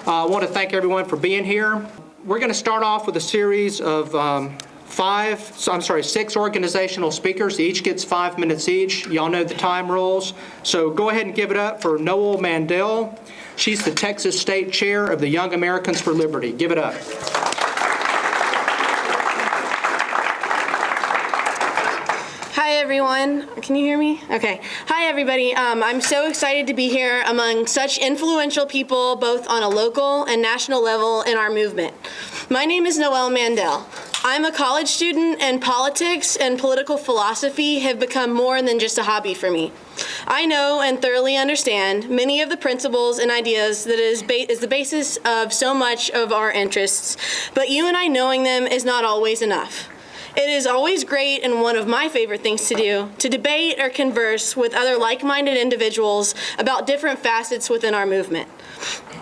I want to thank everyone for being here. We're going to start off with a series of 6 organizational speakers. Each gets 5 minutes each. Y'all know the time rules. So go ahead and give it up for Noel Mandel. She's the Texas State Chair of the Young Americans for Liberty. Give it up. Hi, everyone. Can you hear me? Okay. Hi, everybody. I'm so excited to be here among such influential people, both on a local and national level in our movement. My name is Noel Mandel. I'm a college student, and politics and political philosophy have become more than just a hobby for me. I know and thoroughly understand many of the principles and ideas that is the basis of so much of our interests, but you and I knowing them is not always enough. It is always great and one of my favorite things to do, to debate or converse with other like-minded individuals about different facets within our movement.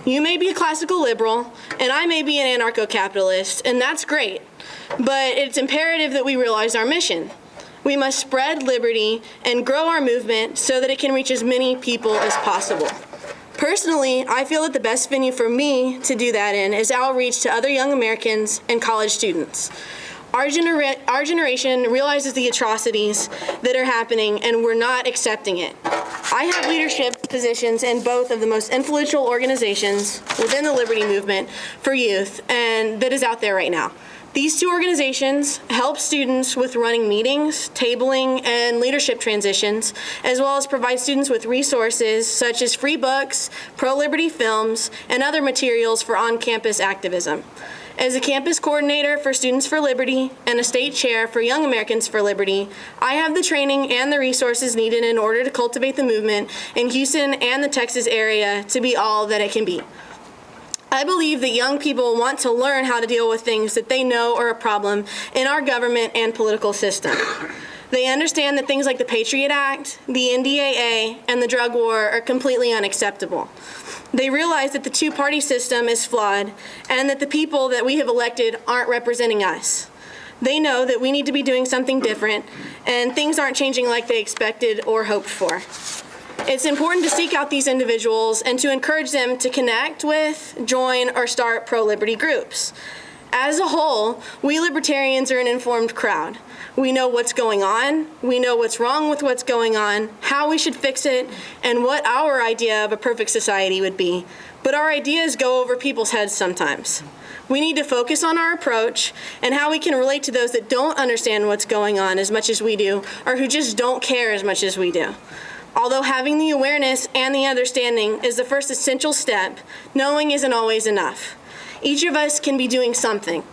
You may be a classical liberal, and I may be an anarcho-capitalist, and that's great, but it's imperative that we realize our mission. We must spread liberty and grow our movement so that it can reach as many people as possible. Personally, I feel that the best venue for me to do that in is outreach to other young Americans and college students. Our generation realizes the atrocities that are happening, and we're not accepting it. I have leadership positions in both of the most influential organizations within the Liberty Movement for youth, and that is out there right now. These two organizations help students with running meetings, tabling, and leadership transitions, as well as provide students with resources such as free books, pro-liberty films, and other materials for on-campus activism. As a campus coordinator for Students for Liberty and a state chair for Young Americans for Liberty, I have the training and the resources needed in order to cultivate the movement in Houston and the Texas area to be all that it can be. I believe that young people want to learn how to deal with things that they know are a problem in our government and political system. They understand that things like the Patriot Act, the NDAA, and the drug war are completely unacceptable. They realize that the two-party system is flawed and that the people that we have elected aren't representing us. They know that we need to be doing something different, and things aren't changing like they expected or hoped for. It's important to seek out these individuals and to encourage them to connect with, join, or start pro-liberty groups. As a whole, we libertarians are an informed crowd. We know what's going on, we know what's wrong with what's going on, how we should fix it, and what our idea of a perfect society would be. But our ideas go over people's heads sometimes. We need to focus on our approach and how we can relate to those that don't understand what's going on as much as we do, or who just don't care as much as we do. Although having the awareness and the understanding is the first essential step, knowing isn't always enough. Each of us can be doing something.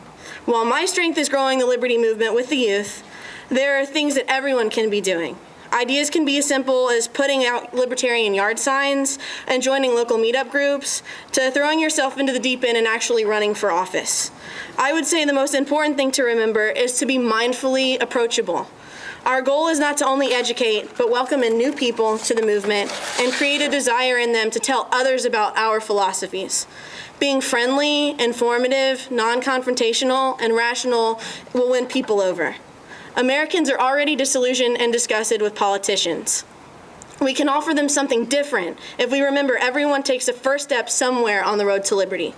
While my strength is growing the Liberty Movement with the youth, there are things that everyone can be doing. Ideas can be as simple as putting out libertarian yard signs and joining local meetup groups, to throwing yourself into the deep end and actually running for office. I would say the most important thing to remember is to be mindfully approachable. Our goal is not to only educate, but welcome in new people to the movement and create a desire in them to tell others about our philosophies. Being friendly, informative, non-confrontational, and rational will win people over. Americans are already disillusioned and disgusted with politicians. We can offer them something different if we remember everyone takes a first step somewhere on the road to liberty.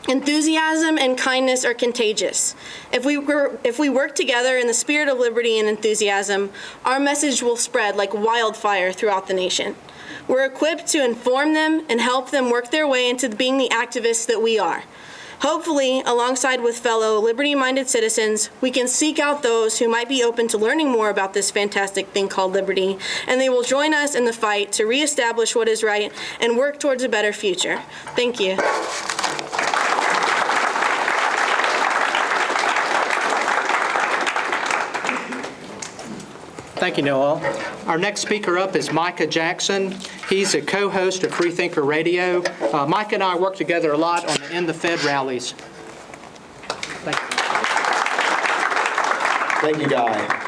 Enthusiasm and kindness are contagious. If we work together in the spirit of liberty and enthusiasm, our message will spread like wildfire throughout the nation. We're equipped to inform them and help them work their way into being the activists that we are. Hopefully, alongside with fellow liberty-minded citizens, we can seek out those who might be open to learning more about this fantastic thing called liberty, and they will join us in the fight to reestablish what is right and work towards a better future. Thank you. Thank you, Noel. Our next speaker up is Micah Jackson. He's a co-host of Freethinker Radio. Micah and I work together a lot on the End the Fed rallies. Thank you. Thank you, Guy.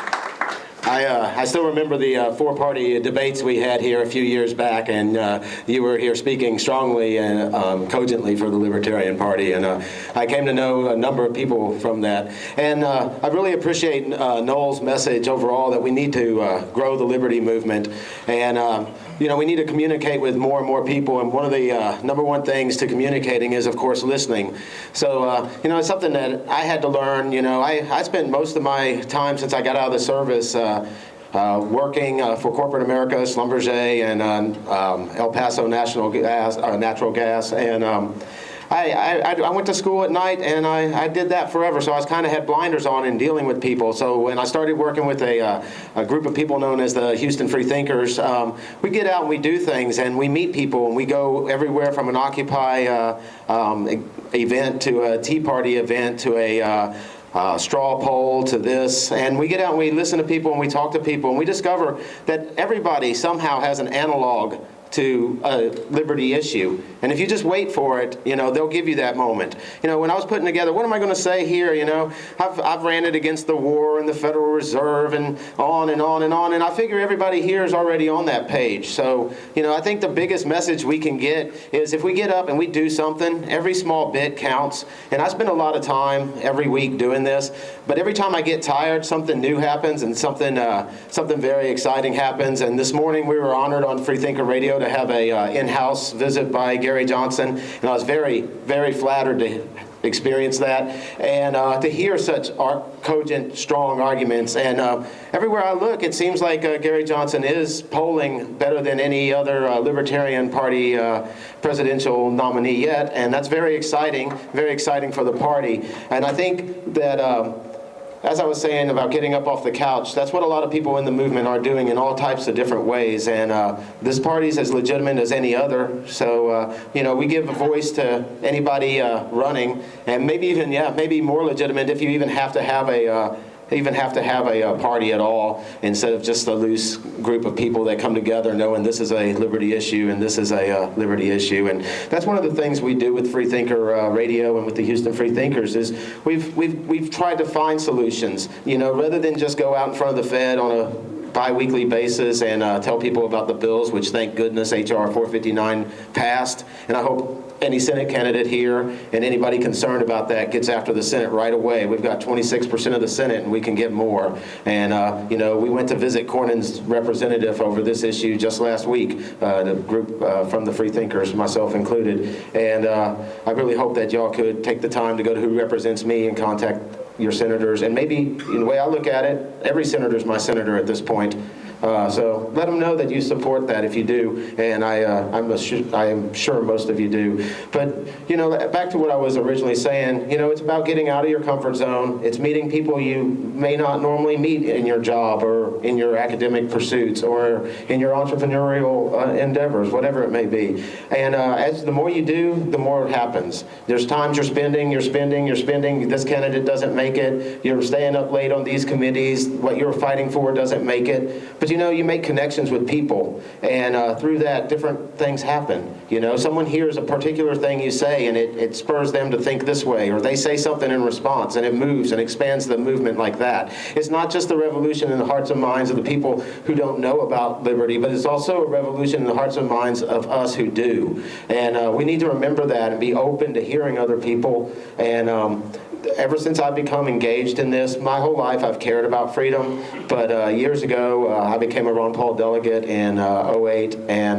I still remember the four-party debates we had here a few years back, and you were here speaking strongly and cogently for the Libertarian Party, and I came to know a number of people from that. And I really appreciate Noel's message overall that we need to grow the liberty movement. And we need to communicate with more and more people, and one of the number one things to communicating is, of course, listening. So, it's something that I had to learn. I spent most of my time since I got out of the service working for corporate America, Schlumberger, and El Paso Natural Gas, and I went to school at night, and I did that forever, so I kind of had blinders on in dealing with people. So when I started working with a group of people known as the Houston Free Thinkers, we get out and we do things, and we meet people, and we go everywhere from an Occupy event to a Tea Party event to a straw poll to this, and we get out and we listen to people and we talk to people, and we discover that everybody somehow has an analog to a liberty issue. And if you just wait for it, they'll give you that moment. When I was putting together, what am I going to say here? I've ranted against the war and the Federal Reserve and on and on and on, and I figure everybody here is already on that page. So, I think the biggest message we can get is if we get up and we do something, every small bit counts. And I spend a lot of time every week doing this, but every time I get tired, something new happens and something very exciting happens. And this morning we were honored on Freethinker Radio to have a in-house visit by Gary Johnson, and I was very, very flattered to experience that and to hear such cogent, strong arguments. And everywhere I look, it seems like Gary Johnson is polling better than any other Libertarian Party presidential nominee yet, and that's very exciting for the party. And I think that as I was saying about getting up off the couch, that's what a lot of people in the movement are doing in all types of different ways. And this party's as legitimate as any other. So, we give a voice to anybody running, and maybe more legitimate if you even have to have a party at all, instead of just a loose group of people that come together knowing this is a liberty issue and this is a liberty issue. And that's one of the things we do with Freethinker Radio and with the Houston Free Thinkers is we've tried to find solutions, rather than just go out in front of the Fed on a bi-weekly basis and tell people about the bills, which thank goodness H.R. 459 passed. And I hope any Senate candidate here and anybody concerned about that gets after the Senate right away. We've got 26% of the Senate, and we can get more. And, we went to visit Cornyn's representative over this issue just last week, the group from the Free Thinkers, myself included. And I really hope that y'all could take the time to go to who represents me and contact your senators. And maybe, in the way I look at it, every senator is my senator at this point. So let them know that you support that if you do, and I am sure most of you do. But, back to what I was originally saying, it's about getting out of your comfort zone. It's meeting people you may not normally meet in your job or in your academic pursuits or in your entrepreneurial endeavors, whatever it may be. And as the more you do, the more it happens. There's times you're spending. This candidate doesn't make it. You're staying up late on these committees. What you're fighting for doesn't make it. But you make connections with people, and through that, different things happen. Someone hears a particular thing you say, and it spurs them to think this way, or they say something in response, and it moves and expands the movement like that. It's not just the revolution in the hearts and minds of the people who don't know about liberty, but it's also a revolution in the hearts and minds of us who do. And we need to remember that and be open to hearing other people. And ever since I've become engaged in this, my whole life I've cared about freedom, but years ago I became a Ron Paul delegate in '08, and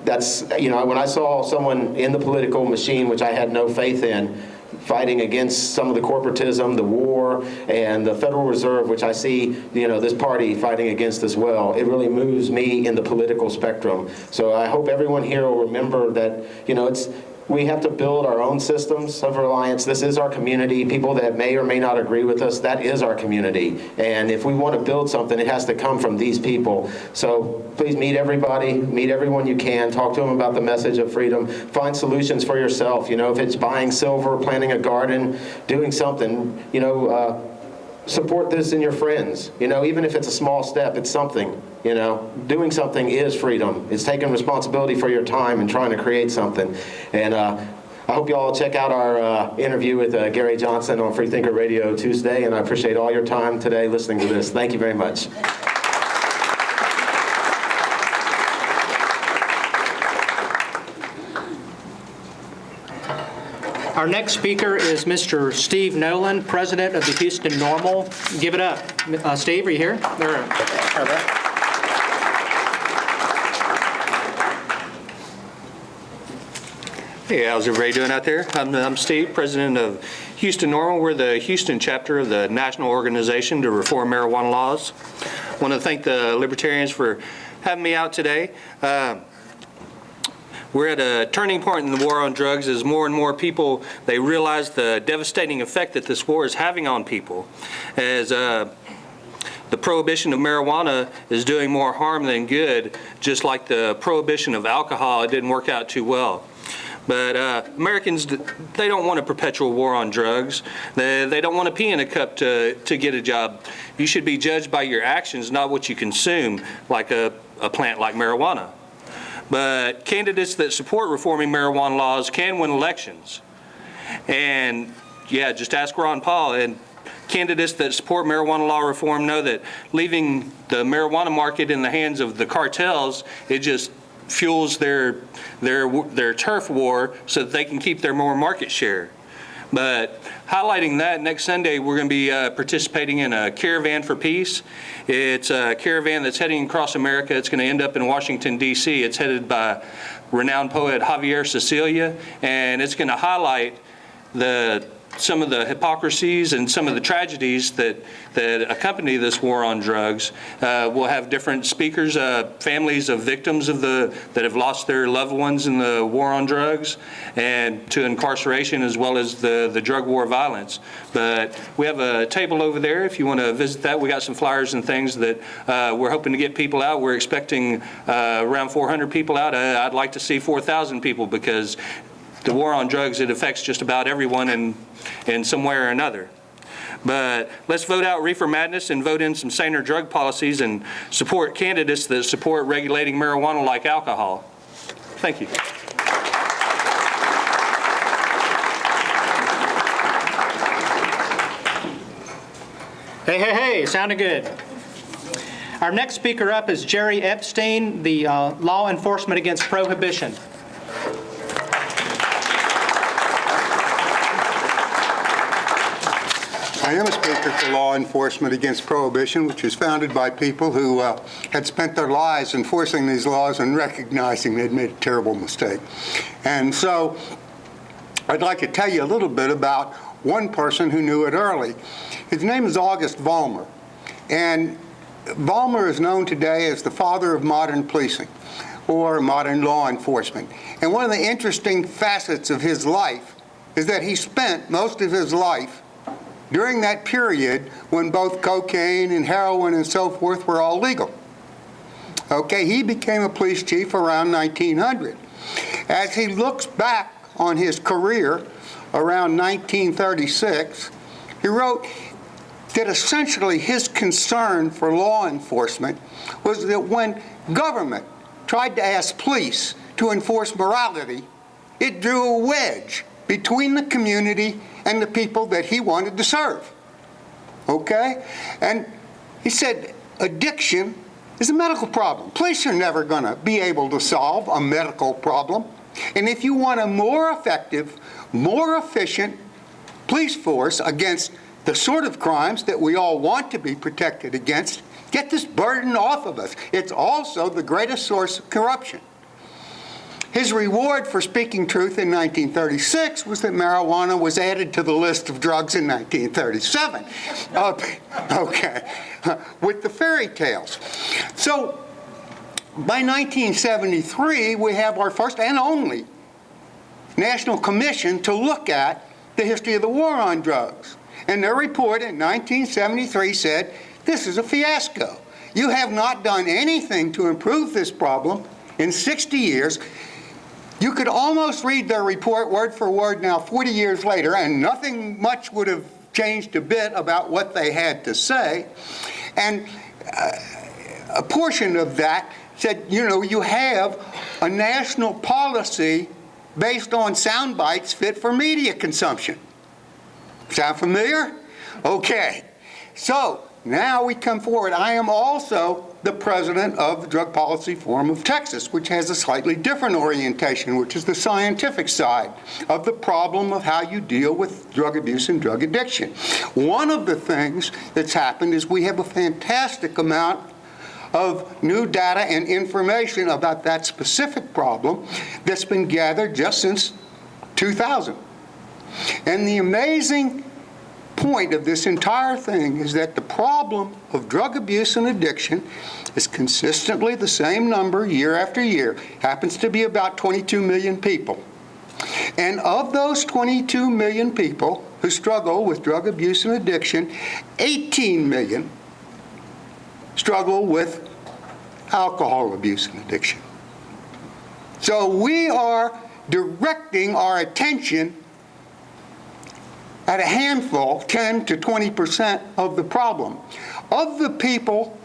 when I saw someone in the political machine, which I had no faith in, fighting against some of the corporatism, the war, and the Federal Reserve, which I see, this party fighting against as well. It really moves me in the political spectrum. So I hope everyone here will remember that, we have to build our own systems of reliance. This is our community. People that may or may not agree with us, that is our community. And if we want to build something, it has to come from these people. So please meet everybody, meet everyone you can, talk to them about the message of freedom, find solutions for yourself. If it's buying silver, planting a garden, doing something, support this in your friends. Even if it's a small step, it's something. Doing something is freedom. It's taking responsibility for your time and trying to create something. And I hope you all check out our interview with Gary Johnson on Freethinker Radio Tuesday, and I appreciate all your time today listening to this. Thank you very much. Our next speaker is Mr. Steve Nolan, president of the Houston Normal. Give it up. Steve, are you here? There. Hey, how's everybody doing out there? I'm Steve, president of Houston Normal. We're the Houston chapter of the National Organization to Reform Marijuana Laws. I want to thank the Libertarians for having me out today. We're at a turning point in the war on drugs as more and more people, they realize the devastating effect that this war is having on people. As the prohibition of marijuana is doing more harm than good, just like the prohibition of alcohol, it didn't work out too well. But Americans, they don't want a perpetual war on drugs. They don't want to pee in a cup to get a job. You should be judged by your actions, not what you consume, like a plant like marijuana. But candidates that support reforming marijuana laws can win elections. And yeah, just ask Ron Paul. And candidates that support marijuana law reform know that leaving the marijuana market in the hands of the cartels, it just fuels their turf war so that they can keep their more market share. But highlighting that, next Sunday we're going to be participating in a Caravan for Peace. It's a caravan that's heading across America. It's going to end up in Washington, D.C. It's headed by renowned poet Javier Cecilia, and it's going to highlight some of the hypocrisies and some of the tragedies that accompany this war on drugs. We'll have different speakers, families of victims that have lost their loved ones in the war on drugs and to incarceration, as well as the drug war violence. But we have a table over there if you want to visit that. We got some flyers and things that we're hoping to get people out. We're expecting around 400 people out. I'd like to see 4,000 people, because the war on drugs, it affects just about everyone in some way or another. But let's vote out reefer madness and vote in some saner drug policies and support candidates that support regulating marijuana like alcohol. Thank you. Hey, sounding good. Our next speaker up is Jerry Epstein, the Law Enforcement Against Prohibition. I am a speaker for Law Enforcement Against Prohibition, which is founded by people who had spent their lives enforcing these laws and recognizing they'd made a terrible mistake. And so I'd like to tell you a little bit about one person who knew it early. His name is August Vollmer. And Vollmer is known today as the father of modern policing, or modern law enforcement. And one of the interesting facets of his life is that he spent most of his life during that period when both cocaine and heroin and so forth were all legal. Okay, he became a police chief around 1900. As he looks back on his career around 1936, he wrote that essentially his concern for law enforcement was that when government tried to ask police to enforce morality, it drew a wedge between the community and the people that he wanted to serve. Okay? And he said addiction is a medical problem. Police are never going to be able to solve a medical problem. And if you want a more effective, more efficient police force against the sort of crimes that we all want to be protected against, get this burden off of us. It's also the greatest source of corruption. His reward for speaking truth in 1936 was that marijuana was added to the list of drugs in 1937. Okay, with the fairy tales. So by 1973, we have our first and only National Commission to look at the history of the war on drugs. And their report in 1973 said, this is a fiasco. You have not done anything to improve this problem in 60 years. You could almost read their report word for word now 40 years later, and nothing much would have changed a bit about what they had to say. And a portion of that said, you know, you have a national policy based on sound bites fit for media consumption. Sound familiar? Okay. So now we come forward. I am also the president of the Drug Policy Forum of Texas, which has a slightly different orientation, which is the scientific side of the problem of how you deal with drug abuse and drug addiction. One of the things that's happened is we have a fantastic amount of new data and information about that specific problem that's been gathered just since 2000. And the amazing point of this entire thing is that the problem of drug abuse and addiction is consistently the same number year after year. Happens to be about 22 million people. And of those 22 million people who struggle with drug abuse and addiction, 18 million struggle with alcohol abuse and addiction. So we are directing our attention at a handful, 10 to 20% of the problem. Of the people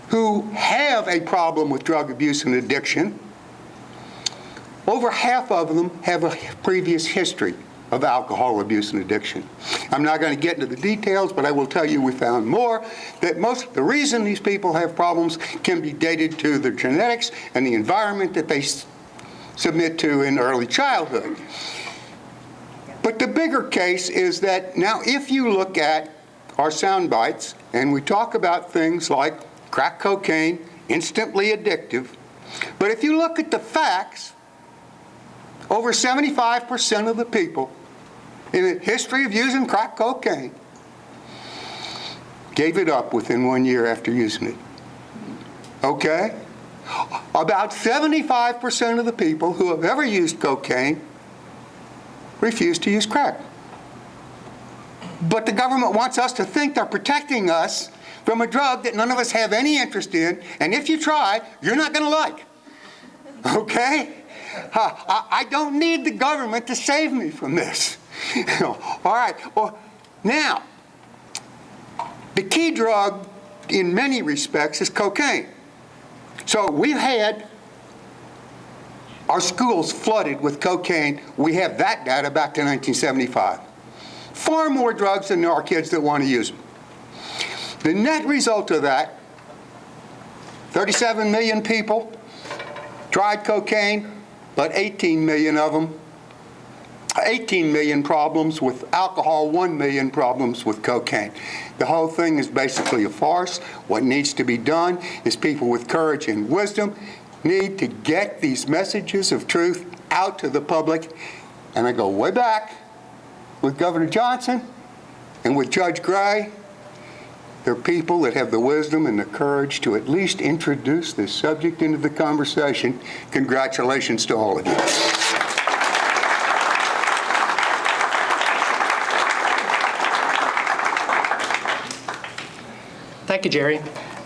who have a problem with drug abuse and addiction, over half of them have a previous history of alcohol abuse and addiction. I'm not going to get into the details, but I will tell you we found more, that the reason these people have problems can be dated to their genetics and the environment that they submit to in early childhood. But the bigger case is that now if you look at our sound bites and we talk about things like crack cocaine, instantly addictive, but if you look at the facts, over 75% of the people in a history of using crack cocaine gave it up within 1 year after using it. Okay? About 75% of the people who have ever used cocaine refuse to use crack. But the government wants us to think they're protecting us from a drug that none of us have any interest in, and if you try, you're not going to like. Okay? I don't need the government to save me from this. All right. Well, now, the key drug in many respects is cocaine. So we've had our schools flooded with cocaine. We have that data back to 1975. Far more drugs than there are kids that want to use them. The net result of that, 37 million people tried cocaine, but 18 million of them, 18 million problems with alcohol, 1 million problems with cocaine. The whole thing is basically a farce. What needs to be done is people with courage and wisdom need to get these messages of truth out to the public. And I go way back with Governor Johnson and with Judge Gray. They're people that have the wisdom and the courage to at least introduce this subject into the conversation. Congratulations to all of you. Thank you, Jerry.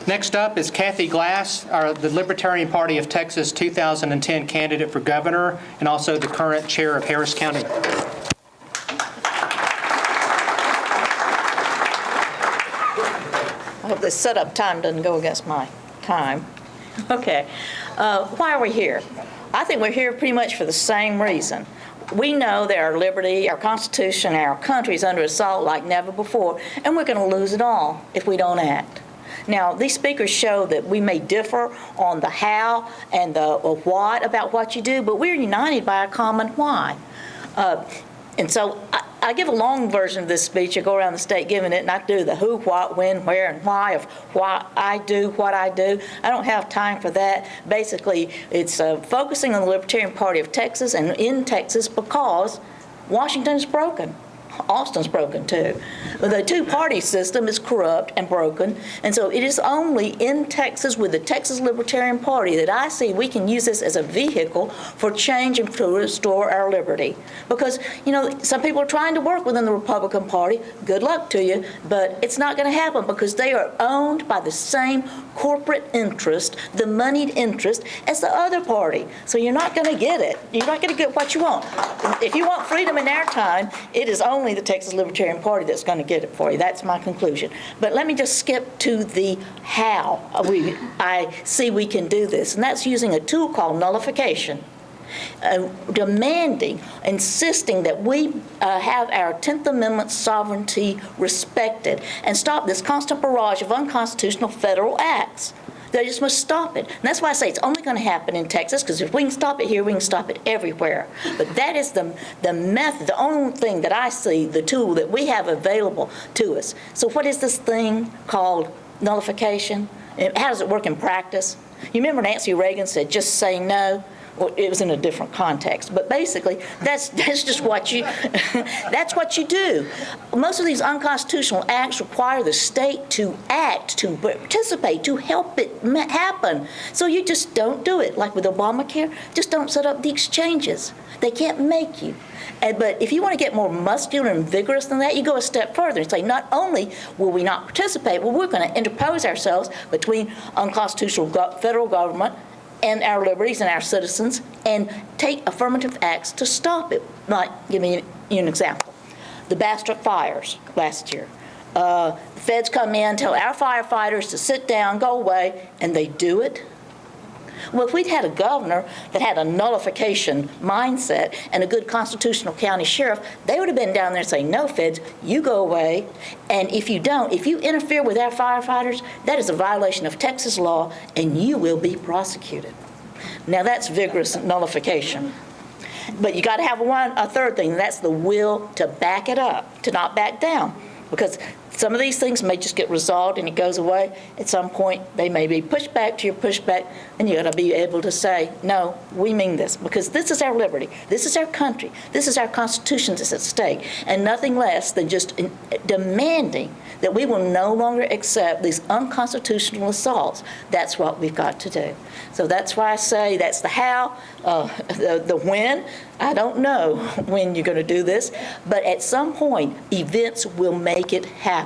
Next up is Kathy Glass, the Libertarian Party of Texas 2010 candidate for governor and also the current chair of Harris County. I hope this setup time doesn't go against my time. Okay. Why are we here? I think we're here pretty much for the same reason. We know that our liberty, our Constitution, our country is under assault like never before, and we're going to lose it all if we don't act. Now, these speakers show that we may differ on the how and the what about what you do, but we're united by a common why. And so I give a long version of this speech. I go around the state giving it, and I do the who, what, when, where, and why of why I do what I do. I don't have time for that. Basically, it's focusing on the Libertarian Party of Texas and in Texas because Washington is broken. Austin's broken too. The two-party system is corrupt and broken, and so it is only in Texas with the Texas Libertarian Party that I see we can use this as a vehicle for change and to restore our liberty. Because, you know, some people are trying to work within the Republican Party. Good luck to you, but it's not going to happen because they are owned by the same corporate interest, the moneyed interest, as the other party. So you're not going to get it. You're not going to get what you want. If you want freedom in our time, it is only the Texas Libertarian Party that's going to get it for you. That's my conclusion. But let me just skip to the how I see we can do this, and that's using a tool called nullification. Demanding, insisting that we have our 10th Amendment sovereignty respected and stop this constant barrage of unconstitutional federal acts. They just must stop it. And that's why I say it's only going to happen in Texas, because if we can stop it here, we can stop it everywhere. But that is the method, the only thing that I see, the tool that we have available to us. So what is this thing called nullification? And how does it work in practice? You remember Nancy Reagan said, just say no? Well, it was in a different context, but basically, that's just what you, that's what you do. Most of these unconstitutional acts require the state to act, to participate, to help it happen. So you just don't do it. Like with Obamacare, just don't set up the exchanges. They can't make you. But if you want to get more muscular and vigorous than that, you go a step further and say, not only will we not participate, but we're going to interpose ourselves between unconstitutional federal government and our liberties and our citizens and take affirmative acts to stop it. Like, give me an example. The Bastrop fires last year. The feds come in, tell our firefighters to sit down, go away, and they do it. Well, if we'd had a governor that had a nullification mindset and a good constitutional county sheriff, they would have been down there saying, no, feds, you go away. And if you don't, if you interfere with our firefighters, that is a violation of Texas law, and you will be prosecuted. Now, that's vigorous nullification. But you got to have a third thing, and that's the will to back it up, to not back down. Because some of these things may just get resolved and it goes away. At some point, they may be pushed back to your pushback, and you got to be able to say, no, we mean this, because this is our liberty, this is our country, this is our Constitution that's at stake, and nothing less than just demanding that we will no longer accept these unconstitutional assaults. That's what we've got to do. So that's why I say that's the how. The when, I don't know when you're going to do this, but at some point, events will make it happen.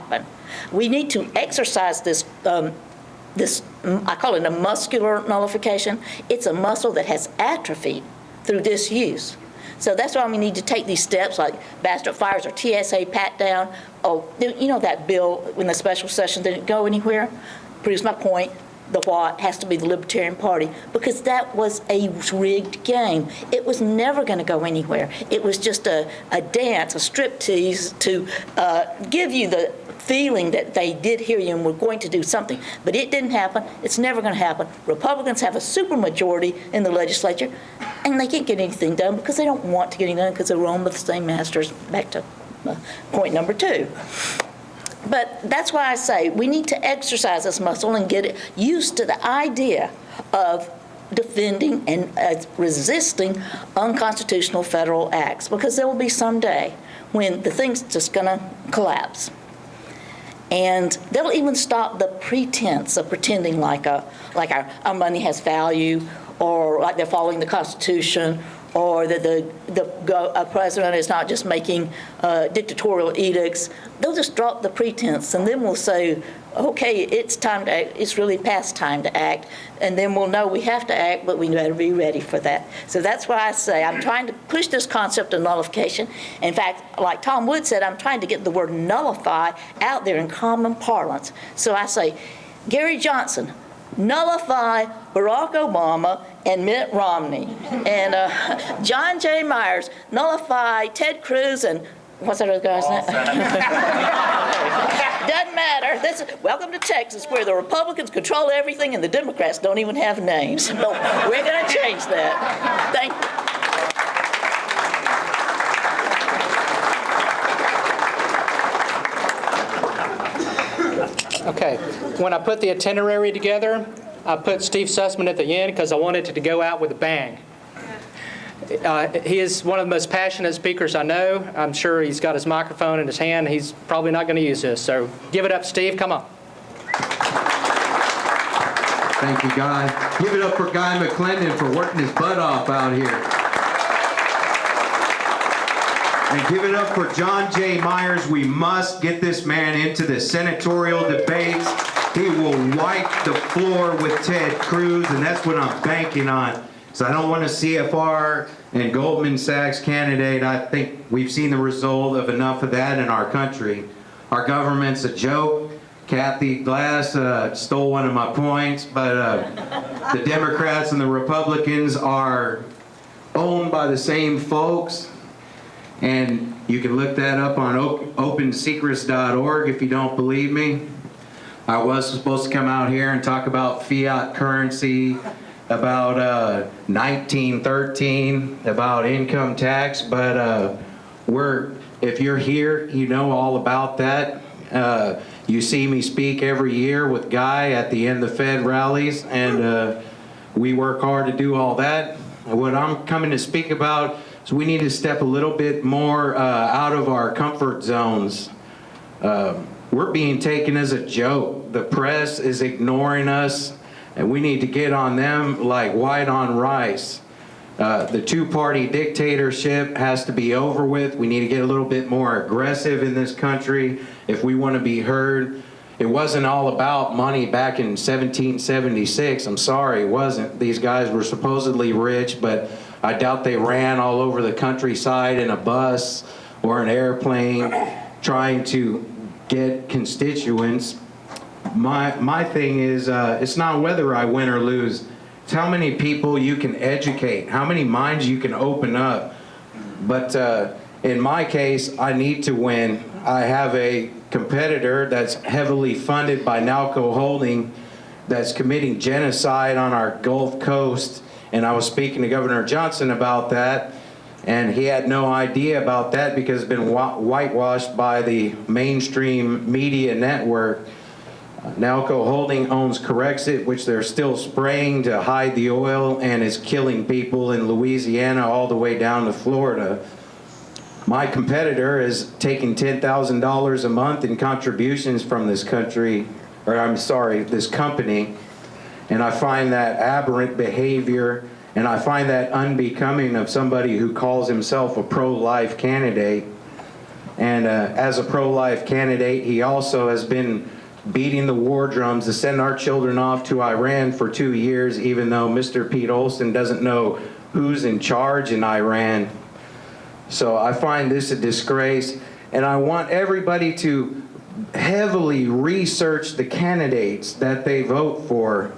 We need to exercise this, I call it a muscular nullification. It's a muscle that has atrophied through disuse. So that's why we need to take these steps like Bastrop fires or TSA pat down. Oh, you know that bill in the special session didn't go anywhere? Proves my point. The what has to be the Libertarian Party, because that was a rigged game. It was never going to go anywhere. It was just a dance, a striptease to give you the feeling that they did hear you and were going to do something. But it didn't happen. It's never going to happen. Republicans have a supermajority in the legislature, and they can't get anything done because they don't want to get anything done because they're run with the same masters. Back to point number 2. But that's why I say we need to exercise this muscle and get used to the idea of defending and resisting unconstitutional federal acts, because there will be some day when the thing's just going to collapse. And they'll even stop the pretense of pretending like our money has value, or like they're following the Constitution, or that the president is not just making dictatorial edicts. They'll just drop the pretense, and then we'll say, okay, it's time to act. It's really past time to act. And then we'll know we have to act, but we better be ready for that. So that's why I say I'm trying to push this concept of nullification. In fact, like Tom Wood said, I'm trying to get the word nullify out there in common parlance. So I say, Gary Johnson, nullify Barack Obama and Mitt Romney. And John J. Myers, nullify Ted Cruz and what's that other guy's name? Doesn't matter. Welcome to Texas, where the Republicans control everything and the Democrats don't even have names. But we're going to change that. Thank you. Okay, when I put the itinerary together, I put Steve Sussman at the end because I wanted it to go out with a bang. He is one of the most passionate speakers I know. I'm sure he's got his microphone in his hand. He's probably not going to use this. So give it up, Steve. Come on. Thank you, Guy. Give it up for Guy McClendon for working his butt off out here. And give it up for John J. Myers. We must get this man into the senatorial debates. He will wipe the floor with Ted Cruz, and that's what I'm banking on. So I don't want a CFR and Goldman Sachs candidate. I think we've seen the result of enough of that in our country. Our government's a joke. Kathy Glass stole one of my points, but the Democrats and the Republicans are owned by the same folks. And you can look that up on opensecrets.org if you don't believe me. I was supposed to come out here and talk about fiat currency, about 1913, about income tax, but if you're here, you know all about that. You see me speak every year with Guy at the end of the Fed rallies, and we work hard to do all that. what I'm coming to speak about is we need to step a little bit more out of our comfort zones. We're being taken as a joke. The press is ignoring us, and we need to get on them like white on rice. The two-party dictatorship has to be over with. We need to get a little bit more aggressive in this country if we want to be heard. It wasn't all about money back in 1776. I'm sorry, it wasn't. These guys were supposedly rich, but I doubt they ran all over the countryside in a bus or an airplane trying to get constituents. My thing is, it's not whether I win or lose. It's how many people you can educate, how many minds you can open up. But in my case, I need to win. I have a competitor that's heavily funded by Nalco Holding that's committing genocide on our Gulf Coast. And I was speaking to Governor Johnson about that, and he had no idea about that because it's been whitewashed by the mainstream media network. Nalco Holding owns Corexit, which they're still spraying to hide the oil, and is killing people in Louisiana all the way down to Florida. My competitor is taking $10,000 a month in contributions from this country, or I'm sorry, this company, and I find that aberrant behavior, and I find that unbecoming of somebody who calls himself a pro-life candidate. And as a pro-life candidate, he also has been beating the war drums to send our children off to Iran for 2 years, even though Mr. Pete Olson doesn't know who's in charge in Iran. So I find this a disgrace, and I want everybody to heavily research the candidates that they vote for,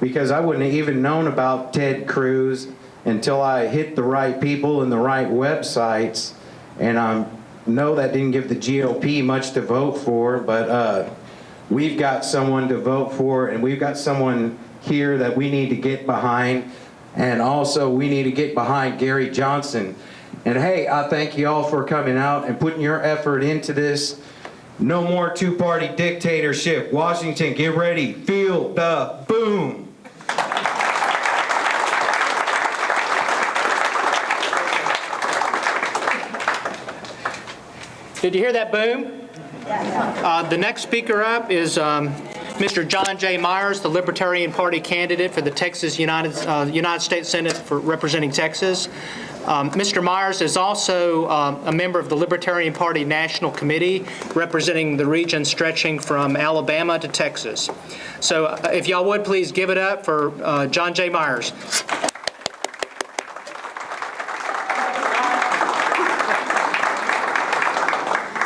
because I wouldn't have even known about Ted Cruz until I hit the right people and the right websites, and I know that didn't give the GOP much to vote for, but we've got someone to vote for, and we've got someone here that we need to get behind, and also we need to get behind Gary Johnson. And hey, I thank you all for coming out and putting your effort into this. No more two-party dictatorship. Washington, get ready. Feel the boom. Did you hear that boom? The next speaker up is Mr. John J. Myers, the Libertarian Party candidate for the Texas United States Senate for representing Texas. Mr. Myers is also a member of the Libertarian Party National Committee, representing the region stretching from Alabama to Texas. So if y'all would please give it up for John J. Myers.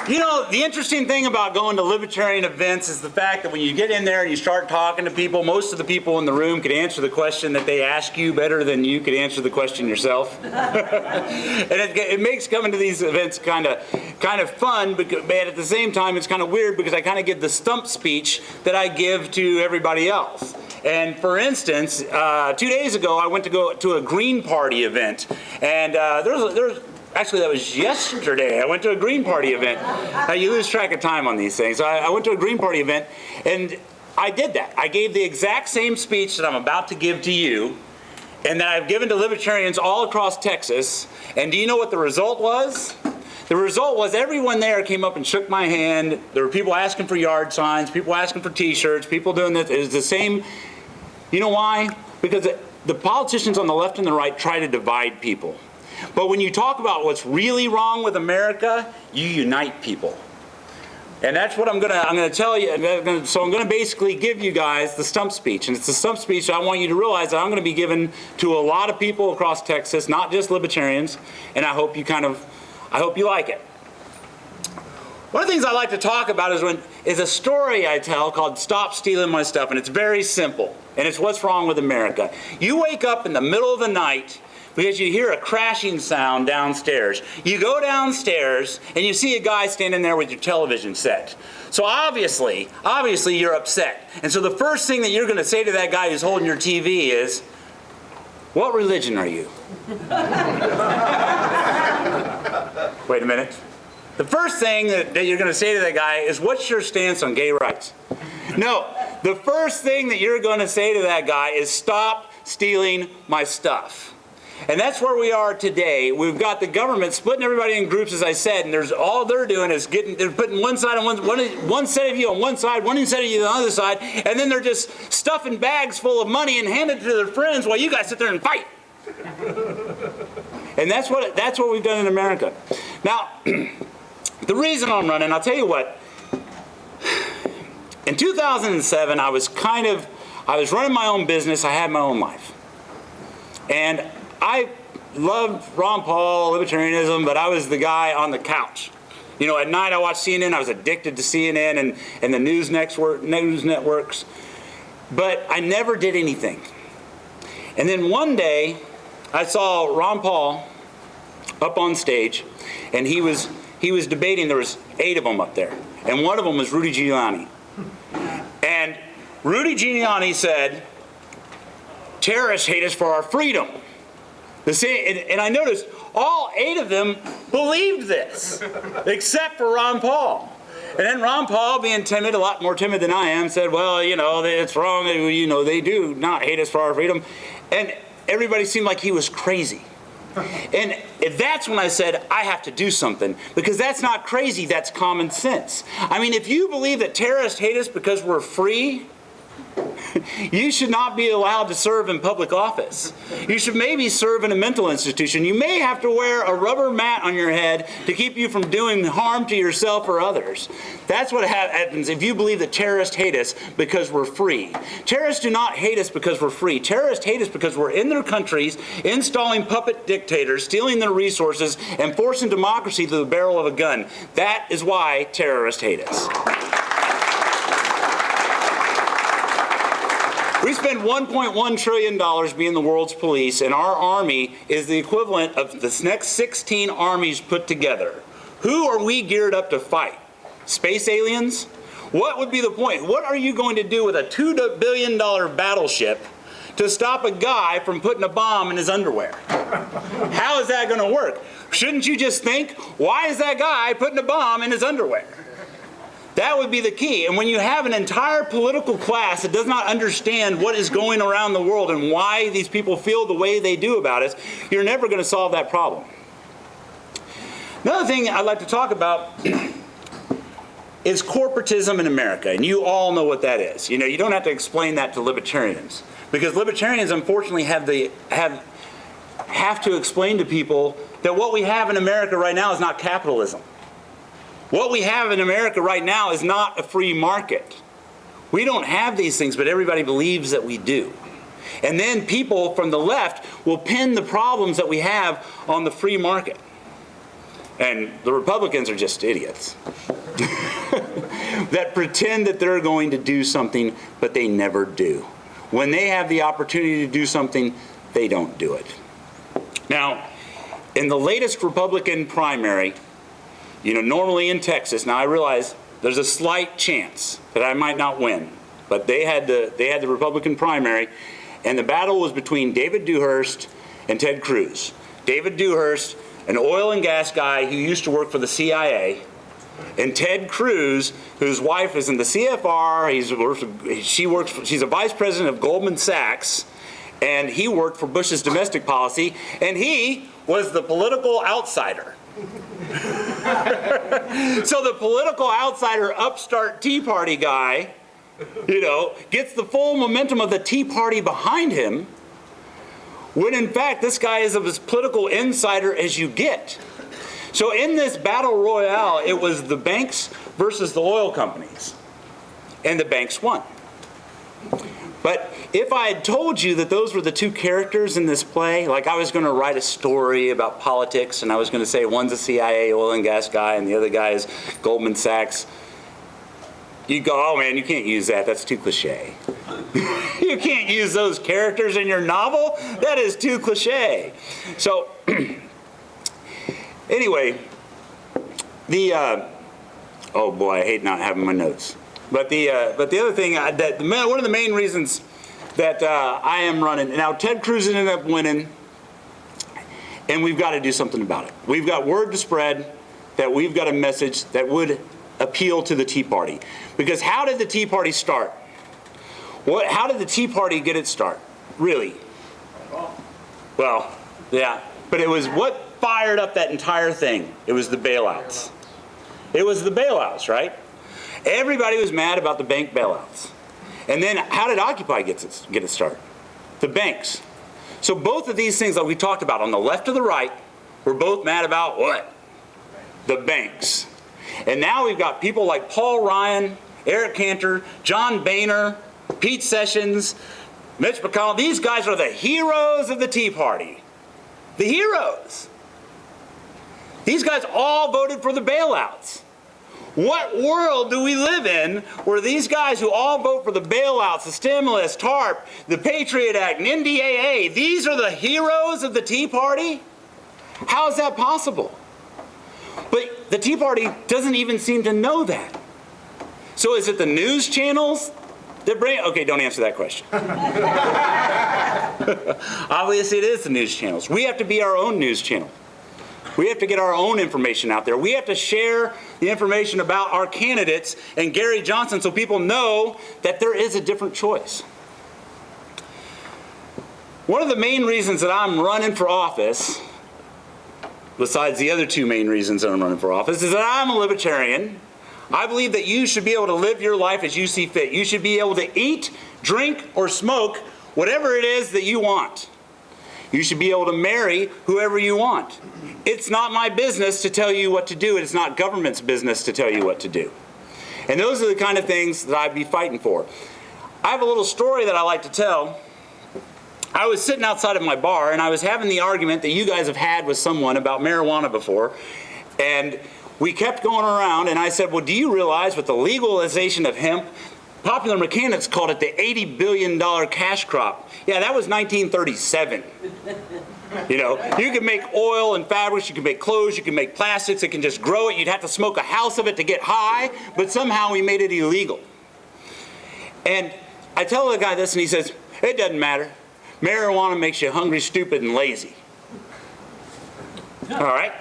You know, the interesting thing about going to libertarian events is the fact that when you get in there and you start talking to people, most of the people in the room could answer the question that they ask you better than you could answer the question yourself. And it makes coming to these events kind of fun, but at the same time it's kind of weird because I kind of give the stump speech that I give to everybody else. And for instance, 2 days ago I went to go to a Green Party event, and there's actually, that was yesterday. I went to a Green Party event. You lose track of time on these things. I went to a Green Party event, and I did that. I gave the exact same speech that I'm about to give to you, and that I've given to libertarians all across Texas. And do you know what the result was? The result was everyone there came up and shook my hand. There were people asking for yard signs, people asking for T-shirts, people doing this. It was the same. You know why? Because the politicians on the left and the right try to divide people. But when you talk about what's really wrong with America, you unite people. And that's what I'm gonna tell you. So I'm gonna basically give you guys the stump speech. And it's the stump speech I want you to realize that I'm gonna be giving to a lot of people across Texas, not just libertarians, and I hope you like it. One of the things I like to talk about is a story I tell called Stop Stealing My Stuff, and it's very simple, and it's what's wrong with America. You wake up in the middle of the night because you hear a crashing sound downstairs. You go downstairs and you see a guy standing there with your television set. So obviously you're upset. And so the first thing that you're going to say to that guy who's holding your TV is, "What religion are you?" Wait a minute. The first thing that you're going to say to that guy is, "What's your stance on gay rights?" No, the first thing that you're going to say to that guy is, "Stop stealing my stuff." And that's where we are today. We've got the government splitting everybody in groups, as I said, and there's all they're doing is they're putting one side on one set of you on one side, one set of you on the other side, and then they're just stuffing bags full of money and handing it to their friends while you guys sit there and fight. And that's what we've done in America. Now, the reason I'm running, I'll tell you what. In 2007, I was running my own business. I had my own life. And I loved Ron Paul, libertarianism, but I was the guy on the couch. You know, at night I watched CNN. I was addicted to CNN and the news networks. But I never did anything. And then one day, I saw Ron Paul up on stage, and he was debating. There was 8 of them up there, and one of them was Rudy Giuliani. And Rudy Giuliani said, "Terrorists hate us for our freedom." And I noticed all 8 of them believed this, except for Ron Paul. And then Ron Paul, being timid, a lot more timid than I am, said, "Well, you know, it's wrong. You know, they do not hate us for our freedom." And everybody seemed like he was crazy. And that's when I said, I have to do something, because that's not crazy, that's common sense. I mean, if you believe that terrorists hate us because we're free, you should not be allowed to serve in public office. You should maybe serve in a mental institution. You may have to wear a rubber mat on your head to keep you from doing harm to yourself or others. That's what happens if you believe that terrorists hate us because we're free. Terrorists do not hate us because we're free. Terrorists hate us because we're in their countries, installing puppet dictators, stealing their resources, and forcing democracy through the barrel of a gun. That is why terrorists hate us. We spend $1.1 trillion being the world's police, and our army is the equivalent of the next 16 armies put together. Who are we geared up to fight? Space aliens? What would be the point? What are you going to do with a $2 billion battleship to stop a guy from putting a bomb in his underwear? How is that going to work? Shouldn't you just think, why is that guy putting a bomb in his underwear? That would be the key. And when you have an entire political class that does not understand what is going around the world and why these people feel the way they do about it, you're never going to solve that problem. Another thing I'd like to talk about is corporatism in America. And you all know what that is. You know, you don't have to explain that to libertarians, because libertarians unfortunately have to explain to people that what we have in America right now is not capitalism. What we have in America right now is not a free market. We don't have these things, but everybody believes that we do. And then people from the left will pin the problems that we have on the free market. And the Republicans are just idiots that pretend that they're going to do something, but they never do. When they have the opportunity to do something, they don't do it. Now, in the latest Republican primary, you know, normally in Texas, now I realize there's a slight chance that I might not win, but they had the Republican primary, and the battle was between David Dewhurst and Ted Cruz. David Dewhurst, an oil and gas guy who used to work for the CIA, and Ted Cruz, whose wife is in the CFR. She's a vice president of Goldman Sachs, and he worked for Bush's domestic policy, and he was the political outsider. So the political outsider, upstart Tea Party guy, you know, gets the full momentum of the Tea Party behind him, when in fact this guy is as political insider as you get. So in this battle royale, it was the banks versus the oil companies, and the banks won. But if I had told you that those were the two characters in this play, like I was going to write a story about politics, and I was going to say one's a CIA oil and gas guy and the other guy is Goldman Sachs, you'd go, oh man, you can't use that, that's too cliche. You can't use those characters in your novel? That is too cliche. So, anyway, oh boy, I hate not having my notes. But the other thing, one of the main reasons that I am running, now Ted Cruz ended up winning, and we've got to do something about it. We've got word to spread that we've got a message that would appeal to the Tea Party. Because how did the Tea Party start? How did the Tea Party get its start, really? Well, Yeah, but it was what fired up that entire thing. It was the bailouts. It was the bailouts, right? Everybody was mad about the bank bailouts. And then how did Occupy get its start? The banks. So both of these things that we talked about on the left or the right were both mad about what? The banks. And now we've got people like Paul Ryan, Eric Cantor, John Boehner, Pete Sessions, Mitch McConnell. These guys are the heroes of the Tea Party. The heroes. These guys all voted for the bailouts. What world do we live in where these guys who all vote for the bailouts, the stimulus, TARP, the Patriot Act, and NDAA, these are the heroes of the Tea Party? How is that possible? But the Tea Party doesn't even seem to know that. So is it the news channels that bring... Okay, don't answer that question. Obviously, it is the news channels. We have to be our own news channel. We have to get our own information out there. We have to share the information about our candidates and Gary Johnson so people know that there is a different choice. One of the main reasons that I'm running for office, besides the other two main reasons that I'm running for office, is that I'm a libertarian. I believe that you should be able to live your life as you see fit. You should be able to eat, drink, or smoke whatever it is that you want. You should be able to marry whoever you want. It's not my business to tell you what to do. It's not government's business to tell you what to do. And those are the kind of things that I'd be fighting for. I have a little story that I like to tell. I was sitting outside of my bar, and I was having the argument that you guys have had with someone about marijuana before. And we kept going around, and I said, well, do you realize with the legalization of hemp, Popular Mechanics called it the $80 billion cash crop. Yeah, that was 1937. You know, you can make oil and fabrics, you can make clothes, you can make plastics, it can just grow it. You'd have to smoke a house of it to get high, but somehow we made it illegal. And I tell the guy this, and he says, it doesn't matter. Marijuana makes you hungry, stupid, and lazy. All right?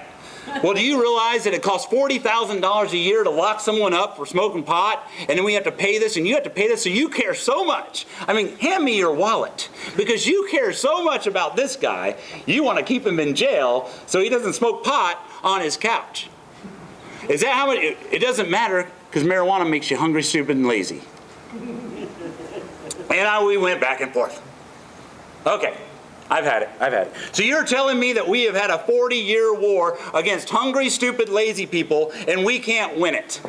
Well, do you realize that it costs $40,000 a year to lock someone up for smoking pot, and then we have to pay this, and you have to pay this, so you care so much. I mean, hand me your wallet, because you care so much about this guy, you want to keep him in jail so he doesn't smoke pot on his couch. Is that how it doesn't matter, because marijuana makes you hungry, stupid, and lazy. And we went back and forth. Okay. I've had it. So you're telling me that we have had a 40-year war against hungry, stupid, lazy people, and we can't win it.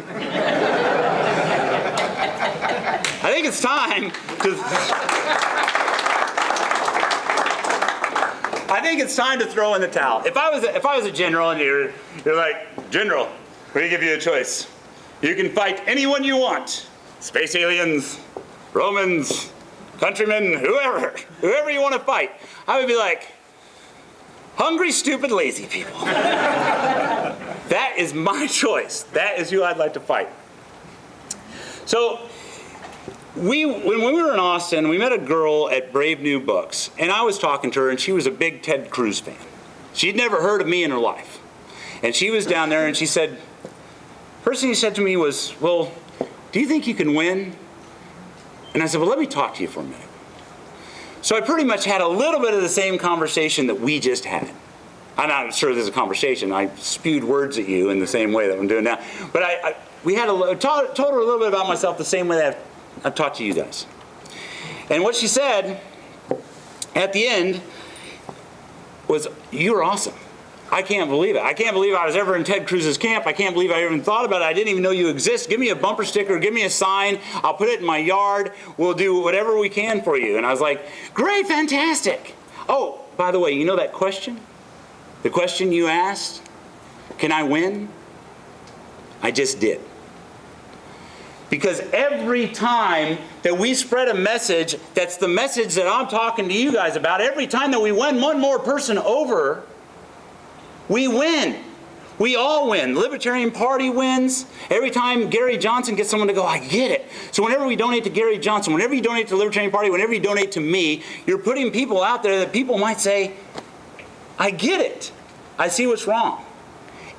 I think it's time to throw in the towel. If I was a general and you're like, General, we're gonna give you a choice. You can fight anyone you want. Space aliens, Romans, countrymen, whoever you want to fight. I would be like, hungry, stupid, lazy people. That is my choice. That is who I'd like to fight. So when we were in Austin, we met a girl at Brave New Books, and I was talking to her, and she was a big Ted Cruz fan. She'd never heard of me in her life. And she was down there, and she said, first thing she said to me was, well, do you think you can win? And I said, well, let me talk to you for a minute. So I pretty much had a little bit of the same conversation that we just had. I'm not sure this is a conversation. I spewed words at you in the same way that I'm doing now. But we had told her a little bit about myself the same way that I've talked to you guys. And what she said at the end was, you're awesome. I can't believe it. I can't believe I was ever in Ted Cruz's camp. I can't believe I even thought about it. I didn't even know you exist. Give me a bumper sticker. Give me a sign. I'll put it in my yard. We'll do whatever we can for you. And I was like, great, fantastic. Oh, by the way, you know that question? The question you asked, can I win? I just did. Because every time that we spread a message that's the message that I'm talking to you guys about, every time that we win one more person over, we win. We all win. The Libertarian Party wins. Every time Gary Johnson gets someone to go, I get it. So whenever we donate to Gary Johnson, whenever you donate to the Libertarian Party, whenever you donate to me, you're putting people out there that people might say, I get it. I see what's wrong.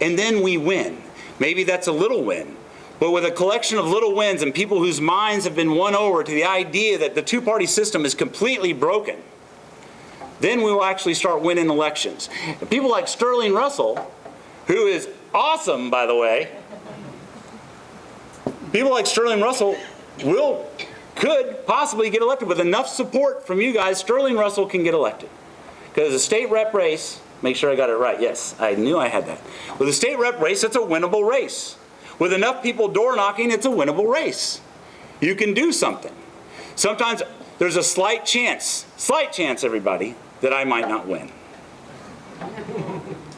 And then we win. Maybe that's a little win. But with a collection of little wins and people whose minds have been won over to the idea that the two-party system is completely broken, then we will actually start winning elections. And people like Sterling Russell, who is awesome, by the way, people like Sterling Russell could possibly get elected. With enough support from you guys, Sterling Russell can get elected. Because a state rep race, make sure I got it right, yes, I knew I had that. With a state rep race, it's a winnable race. With enough people door knocking, it's a winnable race. You can do something. Sometimes there's a slight chance, everybody, that I might not win.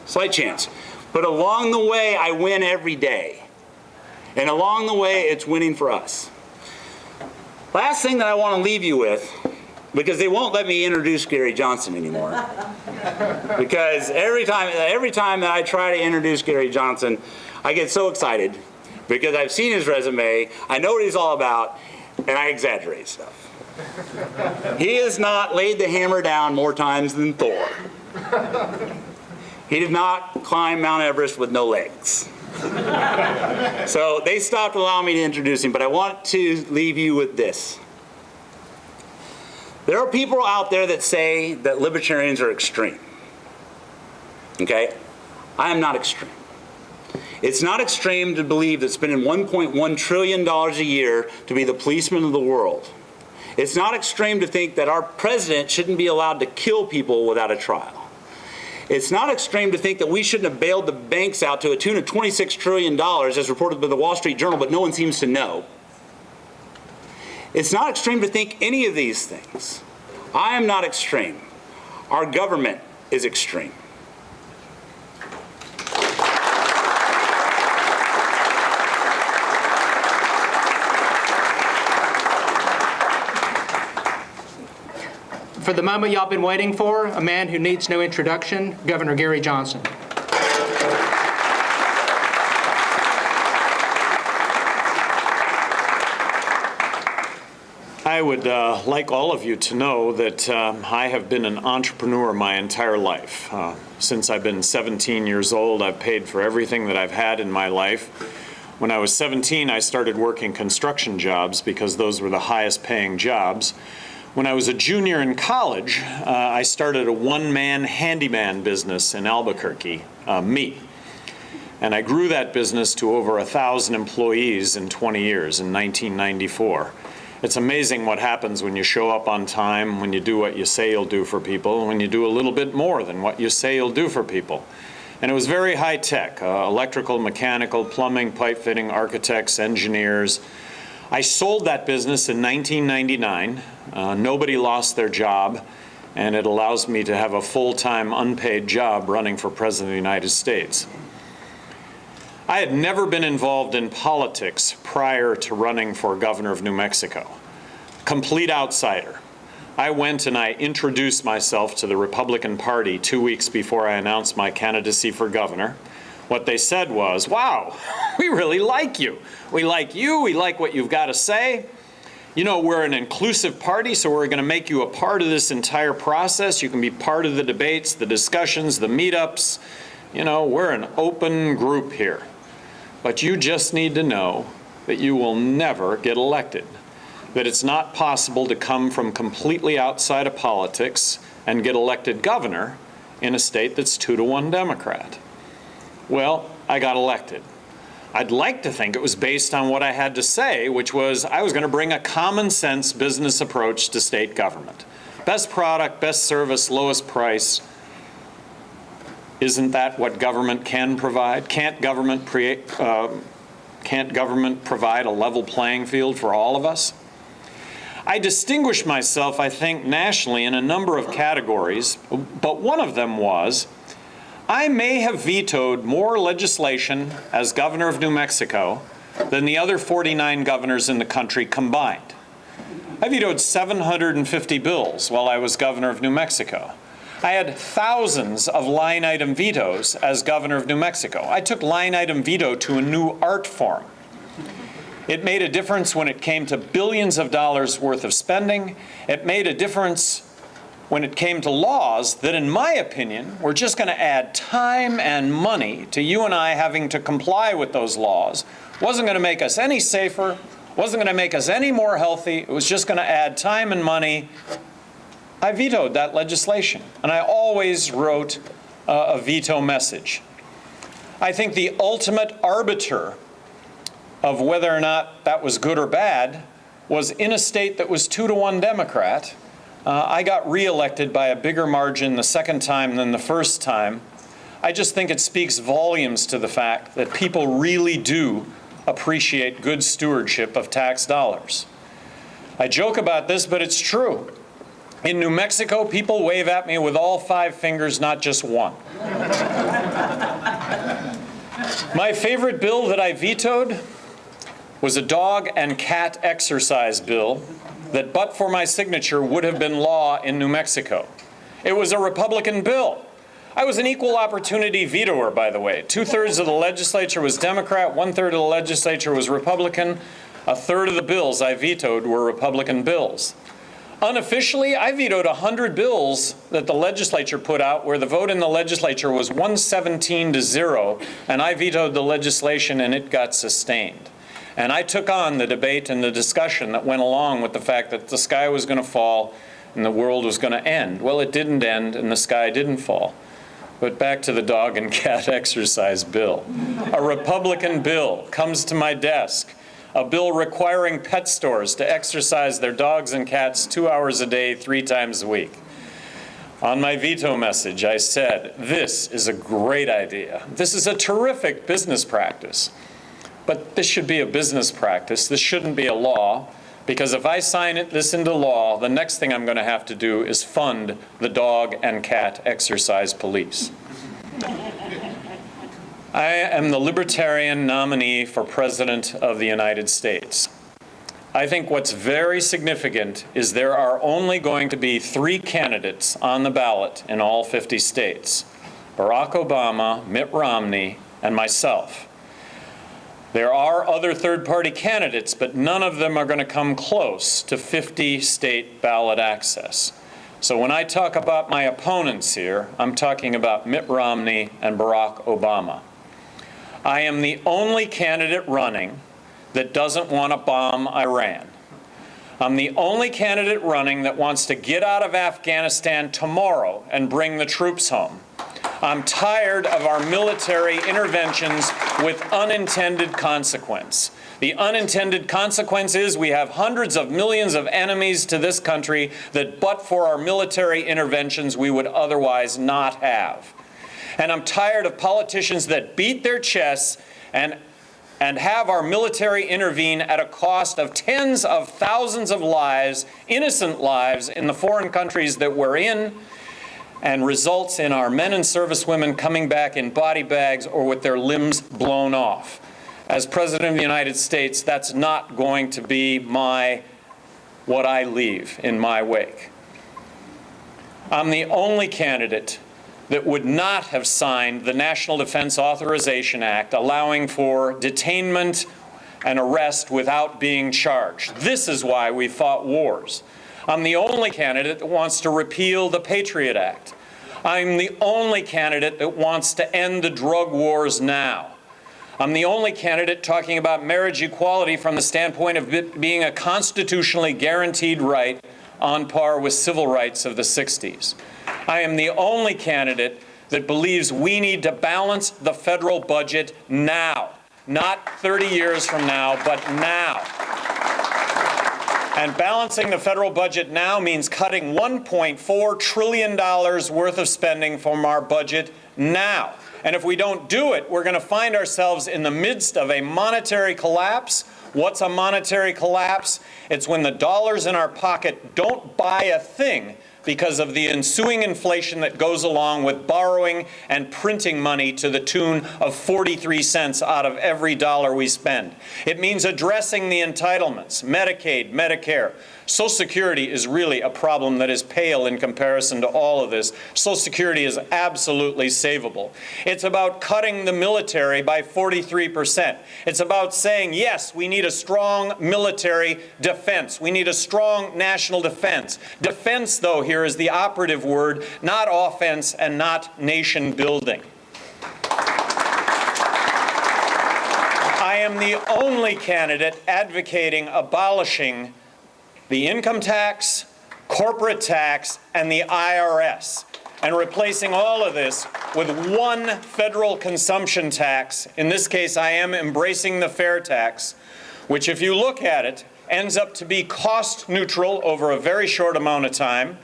Slight chance. But along the way, I win every day. And along the way, it's winning for us. Last thing that I want to leave you with, because they won't let me introduce Gary Johnson anymore. Because every time that I try to introduce Gary Johnson, I get so excited because I've seen his resume, I know what he's all about, and I exaggerate stuff. He has not laid the hammer down more times than Thor. He did not climb Mount Everest with no legs. So they stopped allowing me to introduce him, but I want to leave you with this. There are people out there that say that libertarians are extreme. Okay? I am not extreme. It's not extreme to believe that spending $1.1 trillion a year to be the policeman of the world. It's not extreme to think that our president shouldn't be allowed to kill people without a trial. It's not extreme to think that we shouldn't have bailed the banks out to a tune of $26 trillion as reported by the Wall Street Journal, but no one seems to know. It's not extreme to think any of these things. I am not extreme. Our government is extreme. For the moment y'all been waiting for, a man who needs no introduction, Governor Gary Johnson. I would like all of you to know that I have been an entrepreneur my entire life. Since I've been 17 years old, I've paid for everything that I've had in my life. When I was 17, I started working construction jobs because those were the highest paying jobs. When I was a junior in college, I started a one-man handyman business in Albuquerque, me. And I grew that business to over 1,000 employees in 20 years, in 1994. It's amazing what happens when you show up on time, when you do what you say you'll do for people, when you do a little bit more than what you say you'll do for people. And it was very high tech, electrical, mechanical, plumbing, pipe fitting, architects, engineers. I sold that business in 1999. Nobody lost their job, and it allows me to have a full-time unpaid job running for President of the United States. I had never been involved in politics prior to running for governor of New Mexico. Complete outsider. I went and I introduced myself to the Republican Party 2 weeks before I announced my candidacy for governor. What they said was, wow, we really like you. We like you, we like what you've got to say. You know, we're an inclusive party, so we're going to make you a part of this entire process. You can be part of the debates, the discussions, the meetups. You know, we're an open group here. But you just need to know that you will never get elected. That it's not possible to come from completely outside of politics and get elected governor in a state that's 2-to-1 Democrat. Well, I got elected. I'd like to think it was based on what I had to say, which was I was going to bring a common sense business approach to state government. Best product, best service, lowest price. Isn't that what government can provide? Can't government provide a level playing field for all of us? I distinguished myself, I think, nationally in a number of categories, but one of them was I may have vetoed more legislation as governor of New Mexico than the other 49 governors in the country combined. I vetoed 750 bills while I was governor of New Mexico. I had thousands of line item vetoes as governor of New Mexico. I took line item veto to a new art form. It made a difference when it came to billions of dollars worth of spending. It made a difference when it came to laws that, in my opinion, were just going to add time and money to you and I having to comply with those laws. Wasn't going to make us any safer, wasn't going to make us any more healthy. It was just going to add time and money I vetoed that legislation, and I always wrote a veto message. I think the ultimate arbiter of whether or not that was good or bad was in a state that was 2-to-1 Democrat. I got reelected by a bigger margin the second time than the first time. I just think it speaks volumes to the fact that people really do appreciate good stewardship of tax dollars. I joke about this, but it's true. In New Mexico, people wave at me with all 5 fingers, not just one. My favorite bill that I vetoed was a dog and cat exercise bill that, but for my signature, would have been law in New Mexico. It was a Republican bill. I was an equal opportunity vetoer, by the way. 2/3 of the legislature was Democrat, 1/3 of the legislature was Republican. 1/3 of the bills I vetoed were Republican bills. Unofficially, I vetoed 100 bills that the legislature put out where the vote in the legislature was 117-0, and I vetoed the legislation and it got sustained. And I took on the debate and the discussion that went along with the fact that the sky was going to fall and the world was going to end. Well, it didn't end and the sky didn't fall. But back to the dog and cat exercise bill. A Republican bill comes to my desk, a bill requiring pet stores to exercise their dogs and cats 2 hours a day, 3 times a week. On my veto message, I said, this is a great idea. This is a terrific business practice. But this should be a business practice. This shouldn't be a law, because if I sign this into law, the next thing I'm going to have to do is fund the dog and cat exercise police. I am the Libertarian nominee for President of the United States. I think what's very significant is there are only going to be 3 candidates on the ballot in all 50 states: Barack Obama, Mitt Romney, and myself. There are other third-party candidates, but none of them are going to come close to 50 state ballot access. So when I talk about my opponents here, I'm talking about Mitt Romney and Barack Obama. I am the only candidate running that doesn't want to bomb Iran. I'm the only candidate running that wants to get out of Afghanistan tomorrow and bring the troops home. I'm tired of our military interventions with unintended consequence. The unintended consequence is we have hundreds of millions of enemies to this country that, but for our military interventions, we would otherwise not have. And I'm tired of politicians that beat their chests and have our military intervene at a cost of tens of thousands of lives, innocent lives, in the foreign countries that we're in, and results in our men and servicewomen coming back in body bags or with their limbs blown off. As President of the United States, that's not going to be what I leave in my wake. I'm the only candidate that would not have signed the National Defense Authorization Act, allowing for detainment and arrest without being charged. This is why we fought wars. I'm the only candidate that wants to repeal the Patriot Act. I'm the only candidate that wants to end the drug wars now. I'm the only candidate talking about marriage equality from the standpoint of it being a constitutionally guaranteed right on par with civil rights of the 60s. I am the only candidate that believes we need to balance the federal budget now, not 30 years from now, but now. And balancing the federal budget now means cutting $1.4 trillion worth of spending from our budget now. And if we don't do it, we're going to find ourselves in the midst of a monetary collapse. What's a monetary collapse? It's when the dollars in our pocket don't buy a thing because of the ensuing inflation that goes along with borrowing and printing money to the tune of 43 cents out of every dollar we spend. It means addressing the entitlements, Medicaid, Medicare. Social Security is really a problem that is pale in comparison to all of this. Social Security is absolutely savable. It's about cutting the military by 43%. It's about saying, yes, we need a strong military defense. We need a strong national defense. Defense, though, here is the operative word, not offense and not nation building. I am the only candidate advocating abolishing the income tax, corporate tax, and the IRS, and replacing all of this with one federal consumption tax. In this case, I am embracing the fair tax, which, if you look at it, ends up to be cost neutral over a very short amount of time.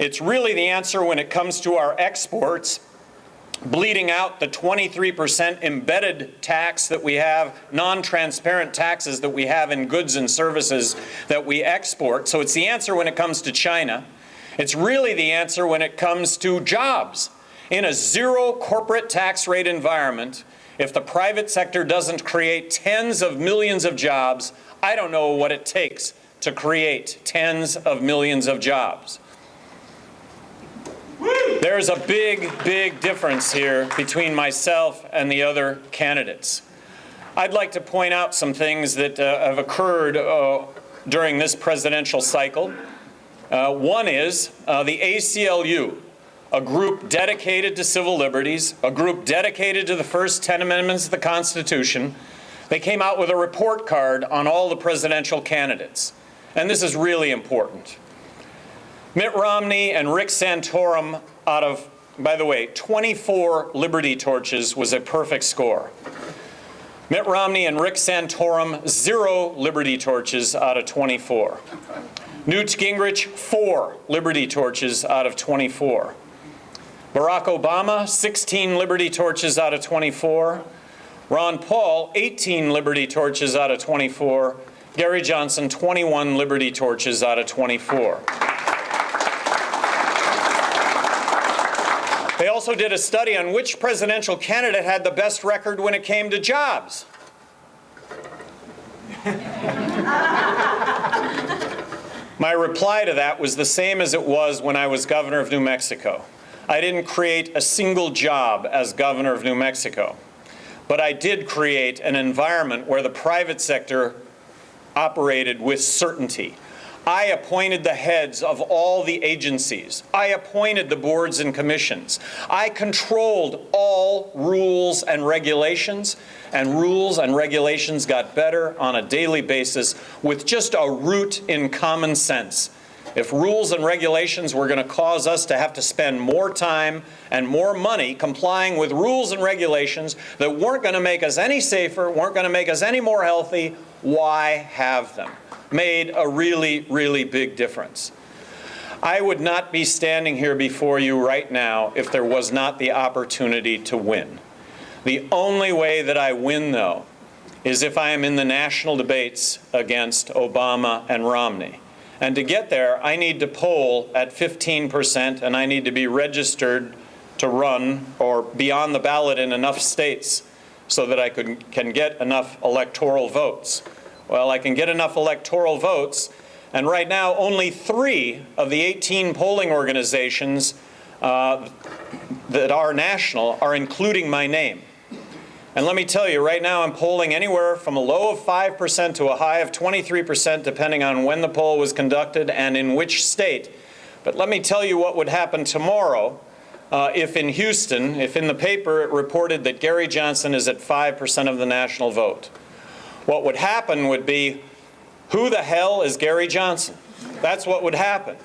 It's really the answer when it comes to our exports, bleeding out the 23% embedded tax that we have, non-transparent taxes that we have in goods and services that we export. So it's the answer when it comes to China. It's really the answer when it comes to jobs. In a zero corporate tax rate environment, if the private sector doesn't create tens of millions of jobs, I don't know what it takes to create tens of millions of jobs. There's a big, big difference here between myself and the other candidates. I'd like to point out some things that have occurred during this presidential cycle. One is the ACLU, a group dedicated to civil liberties, a group dedicated to the first 10 amendments of the Constitution. They came out with a report card on all the presidential candidates. And this is really important. Mitt Romney and Rick Santorum out of, by the way, 24 Liberty Torches was a perfect score. Mitt Romney and Rick Santorum, 0 Liberty Torches out of 24. Newt Gingrich, 4 Liberty Torches out of 24. Barack Obama, 16 Liberty Torches out of 24. Ron Paul, 18 Liberty Torches out of 24. Gary Johnson, 21 Liberty Torches out of 24. They also did a study on which presidential candidate had the best record when it came to jobs. My reply to that was the same as it was when I was governor of New Mexico. I didn't create a single job as governor of New Mexico, but I did create an environment where the private sector operated with certainty. I appointed the heads of all the agencies. I appointed the boards and commissions. I controlled all rules and regulations got better on a daily basis with just a root in common sense. If rules and regulations were going to cause us to have to spend more time and more money complying with rules and regulations that weren't going to make us any safer, weren't going to make us any more healthy, why have them? Made a really, really big difference. I would not be standing here before you right now if there was not the opportunity to win. The only way that I win, though, is if I am in the national debates against Obama and Romney. And to get there, I need to poll at 15%, and I need to be registered to run or be on the ballot in enough states so that I can get enough electoral votes. Well, I can get enough electoral votes, and right now only 3 of the 18 polling organizations that are national are including my name. And let me tell you, right now I'm polling anywhere from a low of 5% to a high of 23%, depending on when the poll was conducted and in which state. But let me tell you what would happen tomorrow if in Houston, if in the paper it reported that Gary Johnson is at 5% of the national vote. What would happen would be, who the hell is Gary Johnson? That's what would happen.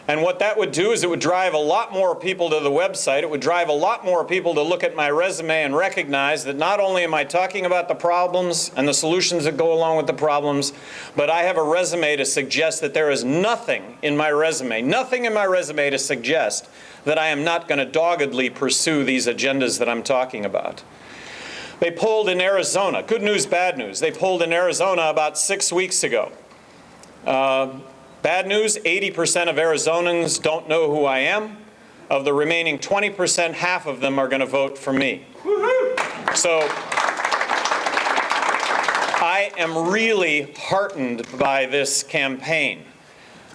And what that would do is it would drive a lot more people to the website. It would drive a lot more people to look at my resume and recognize that not only am I talking about the problems and the solutions that go along with the problems, but I have a resume to suggest that there is nothing in my resume to suggest that I am not going to doggedly pursue these agendas that I'm talking about. They polled in Arizona. Good news, bad news. They polled in Arizona about 6 weeks ago. Bad news, 80% of Arizonans don't know who I am. Of the remaining 20%, half of them are going to vote for me. So I am really heartened by this campaign.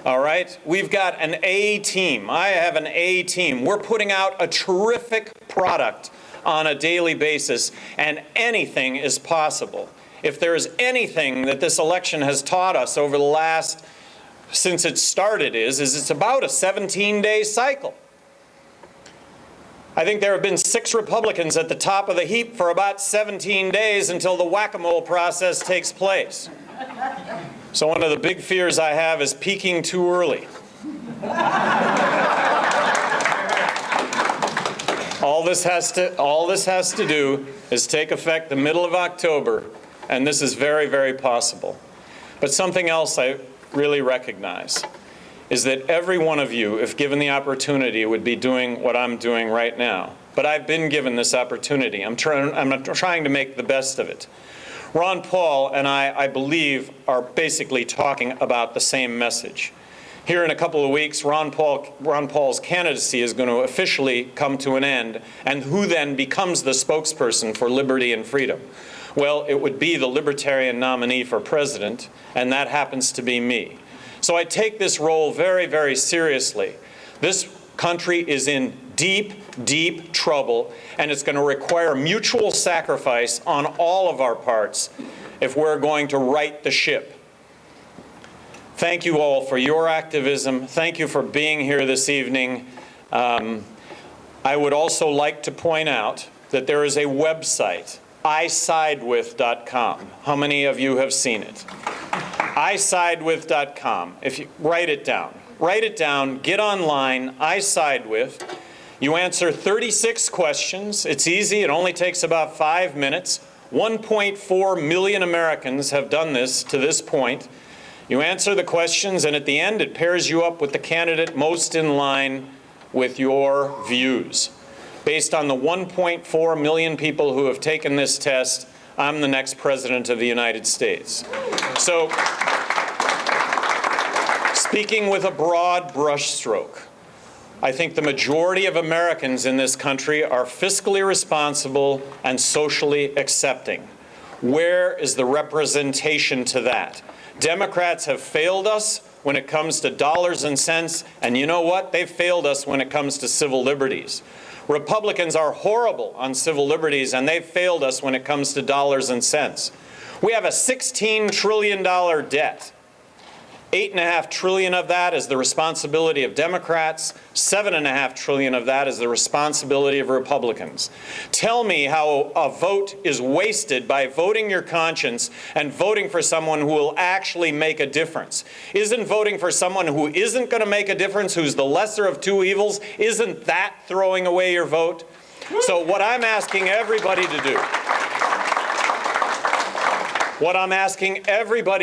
All right? We've got an A team. I have an A team. We're putting out a terrific product on a daily basis, and anything is possible. If there is anything that this election has taught us over the last since it started is it's about a 17-day cycle. I think there have been 6 Republicans at the top of the heap for about 17 days until the whack-a-mole process takes place. So one of the big fears I have is peaking too early. All this has to do is take effect the middle of October, and this is very, very possible. But something else I really recognize is that every one of you, if given the opportunity, would be doing what I'm doing right now. But I've been given this opportunity. I'm trying to make the best of it. Ron Paul and I believe, are basically talking about the same message. Here in a couple of weeks, Ron Paul's candidacy is going to officially come to an end, and who then becomes the spokesperson for liberty and freedom? Well, it would be the Libertarian nominee for president, and that happens to be me. So I take this role very, very seriously. This country is in deep, deep trouble, and it's going to require mutual sacrifice on all of our parts if we're going to right the ship. Thank you all for your activism. Thank you for being here this evening. I would also like to point out that there is a website, isidewith.com. How many of you have seen it? isidewith.com. If you write it down, get online, isidewith. You answer 36 questions. It's easy. It only takes about 5 minutes. 1.4 million Americans have done this to this point. You answer the questions, and at the end, it pairs you up with the candidate most in line with your views. Based on the 1.4 million people who have taken this test, I'm the next president of the United States. So, speaking with a broad brushstroke, I think the majority of Americans in this country are fiscally responsible and socially accepting. Where is the representation to that? Democrats have failed us when it comes to dollars and cents, and you know what? They've failed us when it comes to civil liberties. Republicans are horrible on civil liberties, and they've failed us when it comes to dollars and cents. We have a $16 trillion debt. $8.5 trillion of that is the responsibility of Democrats. $7.5 trillion of that is the responsibility of Republicans. Tell me how a vote is wasted by voting your conscience and voting for someone who will actually make a difference. Isn't voting for someone who isn't going to make a difference, who's the lesser of two evils, isn't that throwing away your vote? So what I'm asking everybody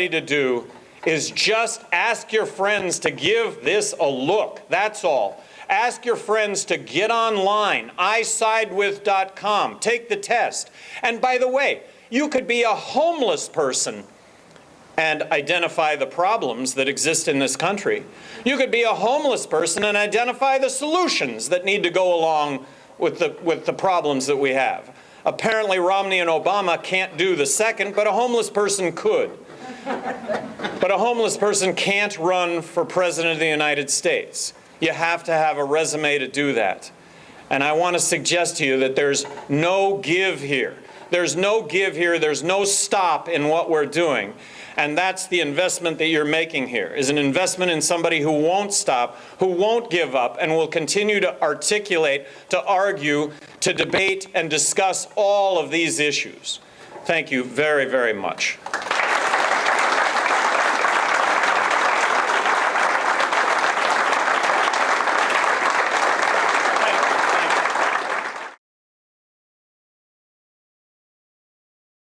to do, is just ask your friends to give this a look. That's all. Ask your friends to get online, isidewith.com. Take the test. And by the way, you could be a homeless person and identify the problems that exist in this country. You could be a homeless person and identify the solutions that need to go along with the problems that we have. Apparently, Romney and Obama can't do the second, but a homeless person could. But a homeless person can't run for president of the United States. You have to have a resume to do that. And I want to suggest to you that there's no give here. There's no give here. There's no stop in what we're doing. And that's the investment that you're making here, is an investment in somebody who won't stop, who won't give up, and will continue to articulate, to argue, to debate, and discuss all of these issues. Thank you very, very much.